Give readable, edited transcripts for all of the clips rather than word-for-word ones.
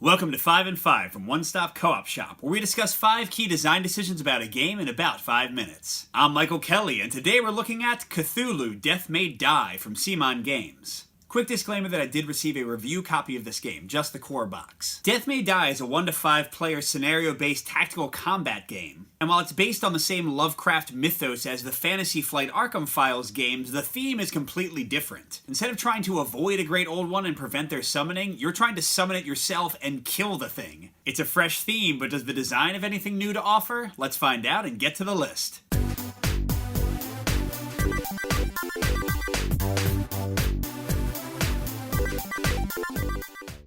Welcome to 5 and 5 from One Stop Co-op Shop, where we discuss 5 key design decisions about a game in about 5 minutes. I'm Michael Kelly, and today we're looking at Cthulhu, Death May Die from CMON Games. Quick disclaimer that I did receive a review copy of this game, just the core box. Death May Die is a 1 to 5 player scenario-based tactical combat game, and while it's based on the same Lovecraft mythos as the Fantasy Flight Arkham Files games, the theme is completely different. Instead of trying to avoid a great old one and prevent their summoning, you're trying to summon it yourself and kill the thing. It's a fresh theme, but does the design have anything new to offer? Let's find out and get to the list.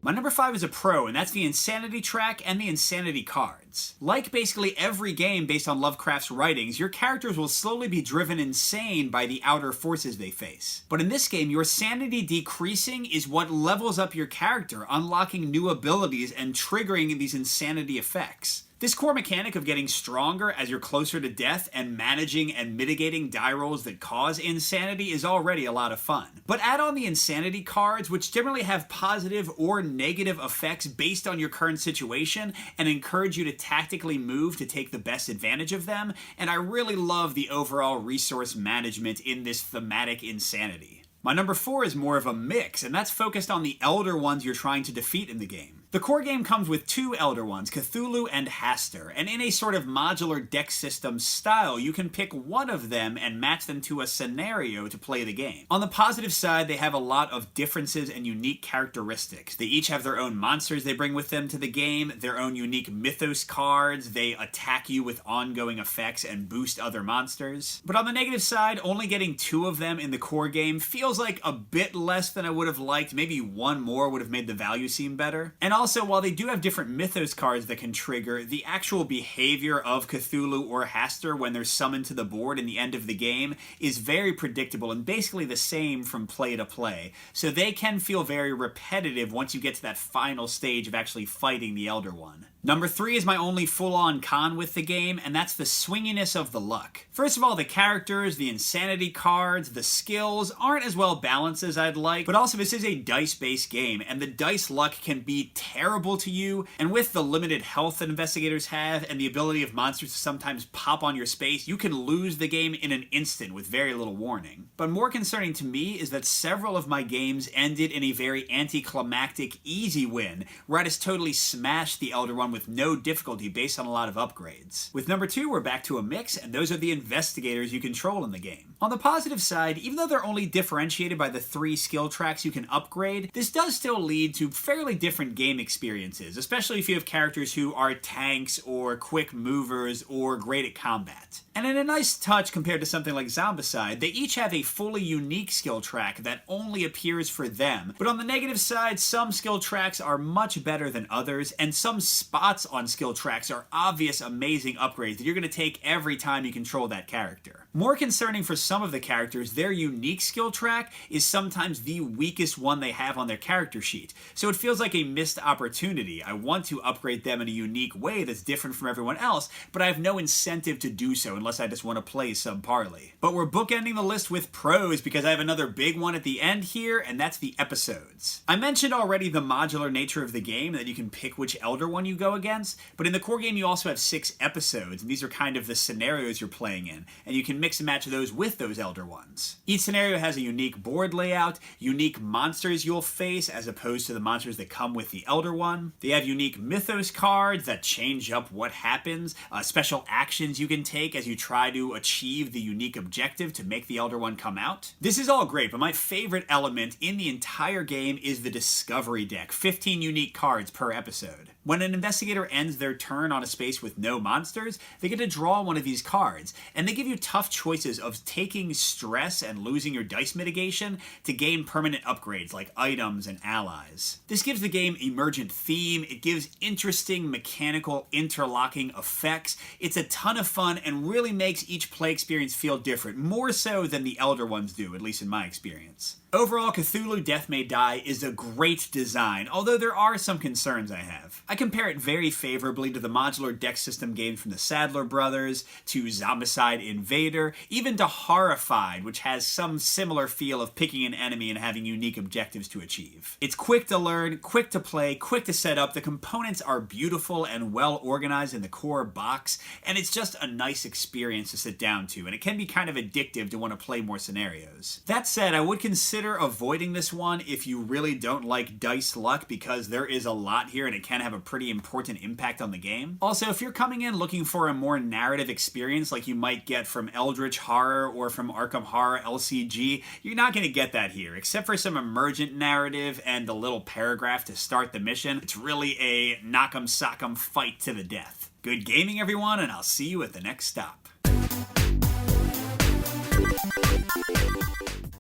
My number 5 is a pro, and that's the Insanity track and the Insanity cards. Like basically every game based on Lovecraft's writings, your characters will slowly be driven insane by the outer forces they face. But in this game, your sanity decreasing is what levels up your character, unlocking new abilities and triggering these insanity effects. This core mechanic of getting stronger as you're closer to death and managing and mitigating die rolls that cause insanity is already a lot of fun. But add on the Insanity cards, which generally have positive or negative effects based on your current situation and encourage you to tactically move to take the best advantage of them, and I really love the overall resource management in this thematic insanity. My number 4 is more of a mix, and that's focused on the Elder Ones you're trying to defeat in the game. The core game comes with 2 Elder Ones, Cthulhu and Hastur, and in a sort of modular deck system style, you can pick one of them and match them to a scenario to play the game. On the positive side, they have a lot of differences and unique characteristics. They each have their own monsters they bring with them to the game, their own unique mythos cards, they attack you with ongoing effects and boost other monsters. But on the negative side, only getting 2 of them in the core game feels like a bit less than I would have liked. Maybe 1 more would have made the value seem better. And also, while they do have different mythos cards that can trigger, the actual behavior of Cthulhu or Hastur when they're summoned to the board in the end of the game is very predictable and basically the same from play to play. So they can feel very repetitive once you get to that final stage of actually fighting the Elder One. Number 3 is my only full-on con with the game, and that's the swinginess of the luck. First of all, the characters, the Insanity cards, the skills aren't as well balanced as I'd like, but also this is a dice-based game, and the dice luck can be terrible to you, and with the limited health that investigators have, and the ability of monsters to sometimes pop on your space, you can lose the game in an instant with very little warning. But more concerning to me is that several of my games ended in a very anticlimactic easy win, where I just totally smashed the Elder One with no difficulty based on a lot of upgrades. With number 2, we're back to a mix, and those are the investigators you control in the game. On the positive side, even though they're only differentiated by the 3 skill tracks you can upgrade, this does still lead to fairly different game experiences, especially if you have characters who are tanks or quick movers or great at combat. And in a nice touch compared to something like Zombicide, they each have a fully unique skill track that only appears for them. But on the negative side, some skill tracks are much better than others, and some spots on skill tracks are obvious amazing upgrades that you're going to take every time you control that character. More concerning for some of the characters, their unique skill track is sometimes the weakest one they have on their character sheet. So it feels like a missed opportunity. I want to upgrade them in a unique way that's different from everyone else, but I have no incentive to do so unless I just want to play subparly. But we're bookending the list with pros because I have another big one at the end here, and that's the episodes. I mentioned already the modular nature of the game, that you can pick which Elder One you go against, but in the core game you also have 6 episodes, and these are kind of the scenarios you're playing in, and you can mix and match those with those Elder Ones. Each scenario has a unique board layout, unique monsters you'll face as opposed to the monsters that come with the Elder One. They have unique mythos cards that change up what happens, special actions you can take as you try to achieve the unique objective to make the Elder One come out. This is all great, but my favorite element in the entire game is the Discovery deck, 15 unique cards per episode. When an investigator ends their turn on a space with no monsters, they get to draw one of these cards, and they give you tough choices of taking stress and losing your dice mitigation to gain permanent upgrades like items and allies. This gives the game emergent theme, it gives interesting mechanical interlocking effects, it's a ton of fun and really makes each play experience feel different, more so than the Elder Ones do, at least in my experience. Overall, Cthulhu Death May Die is a great design, although there are some concerns I have. I compare it very favorably to the modular deck system games from the Sadler Brothers, to Zombicide Invader, even to Horrified, which has some similar feel of picking an enemy and having unique objectives to achieve. It's quick to learn, quick to play, quick to set up, the components are beautiful and well organized in the core box, and it's just a nice experience to sit down to, and it can be kind of addictive to want to play more scenarios. That said, I would consider avoiding this one if you really don't like dice luck, because there is a lot here and it can have a pretty important impact on the game. Also, if you're coming in looking for a more narrative experience like you might get from Eldritch Horror or from Arkham Horror LCG, you're not going to get that here. Except for some emergent narrative and the little paragraph to start the mission, it's really a knock'em sock'em fight to the death. Good gaming, everyone, and I'll see you at the next stop.